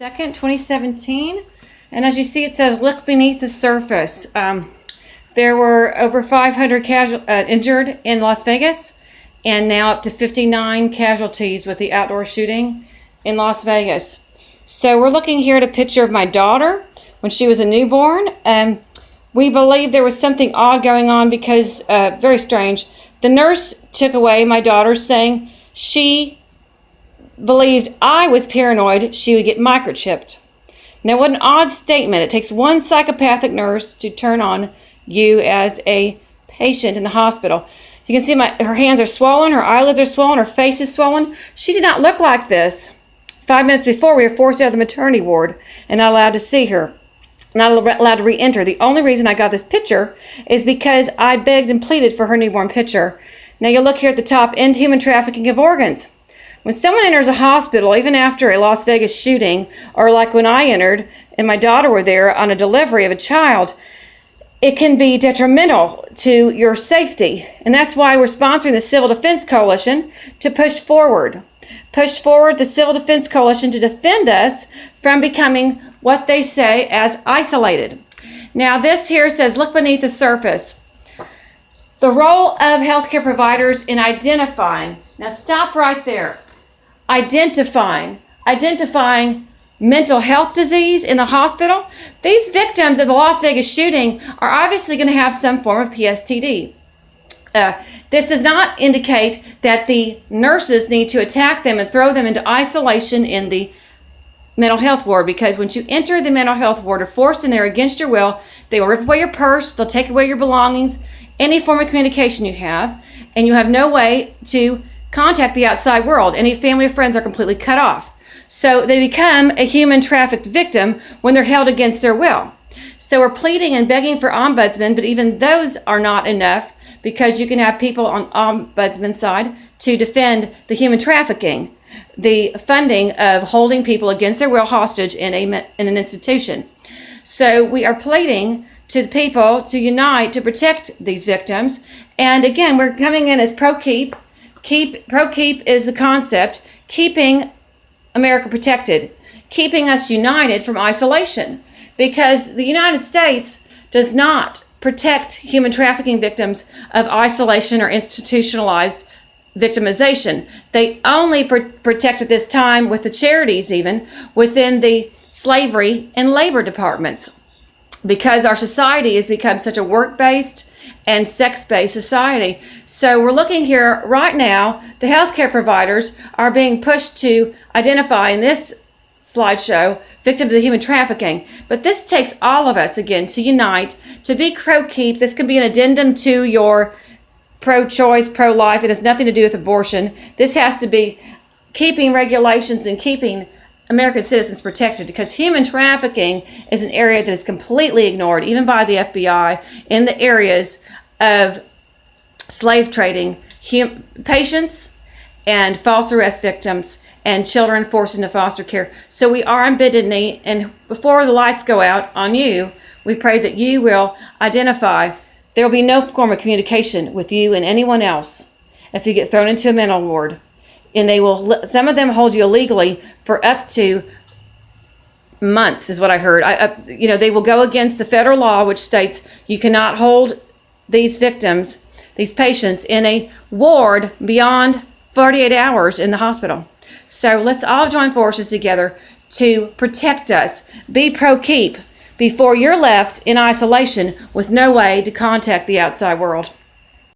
2nd, 2017, and as you see it says look beneath the surface. There were over 500 injured in Las Vegas, and now up to 59 casualties with the outdoor shooting in Las Vegas. So we're looking here at a picture of my daughter when she was a newborn. We believe there was something odd going on because, very strange, the nurse took away my daughter saying she believed I was paranoid she would get microchipped. Now, what an odd statement. It takes one psychopathic nurse to turn on you as a patient in the hospital. You can see her hands are swollen, her eyelids are swollen, her face is swollen. She did not look like this 5 minutes before we were forced out of the maternity ward and not allowed to see her, not allowed to re-enter. The only reason I got this picture is because I begged and pleaded for her newborn picture. Now you'll look here at the top, end human trafficking of organs. When someone enters a hospital, even after a Las Vegas shooting, or like when I entered and my daughter were there on a delivery of a child, it can be detrimental to your safety. And that's why we're sponsoring the Civil Defense Coalition to push forward the Civil Defense Coalition to defend us from becoming what they say as isolated. Now this here says, look beneath the surface. The role of healthcare providers in identifying, now stop right there. Identifying mental health disease in the hospital. These victims of the Las Vegas shooting are obviously going to have some form of PSTD. This does not indicate that the nurses need to attack them and throw them into isolation in the mental health ward, because once you enter the mental health ward or forced in there against your will, they will rip away your purse, they'll take away your belongings, any form of communication you have, and you have no way to contact the outside world. Any family or friends are completely cut off. So they become a human trafficked victim when they're held against their will. So we're pleading and begging for ombudsmen, but even those are not enough, because you can have people on ombudsman's side to defend the human trafficking, the funding of holding people against their will hostage in an institution. So we are pleading to the people to unite to protect these victims. And again, we're coming in as ProKeep. ProKeep is the concept, keeping America protected, keeping us united from isolation, because the United States does not protect human trafficking victims of isolation or institutionalized victimization. They only protect at this time with the charities, even within the slavery and labor departments, because our society has become such a work-based and sex-based society. So we're looking here right now, the healthcare providers are being pushed to identify in this slideshow victims of human trafficking. But this takes all of us, again, to unite, to be ProKeep. This can be an addendum to your pro-choice, pro-life. It has nothing to do with abortion. This has to be keeping regulations and keeping American citizens protected, because human trafficking is an area that is completely ignored, even by the FBI, in the areas of slave trading, patients and false arrest victims and children forced into foster care. So we are on bended knee, and before the lights go out on you, we pray that you will identify. There will be no form of communication with you and anyone else if you get thrown into a mental ward. And they will, some of them hold you illegally for up to months, is what I heard. They will go against the federal law, which states you cannot hold these victims, these patients, in a ward beyond 48 hours in the hospital. So let's all join forces together to protect us. Be ProKeep before you're left in isolation with no way to contact the outside world.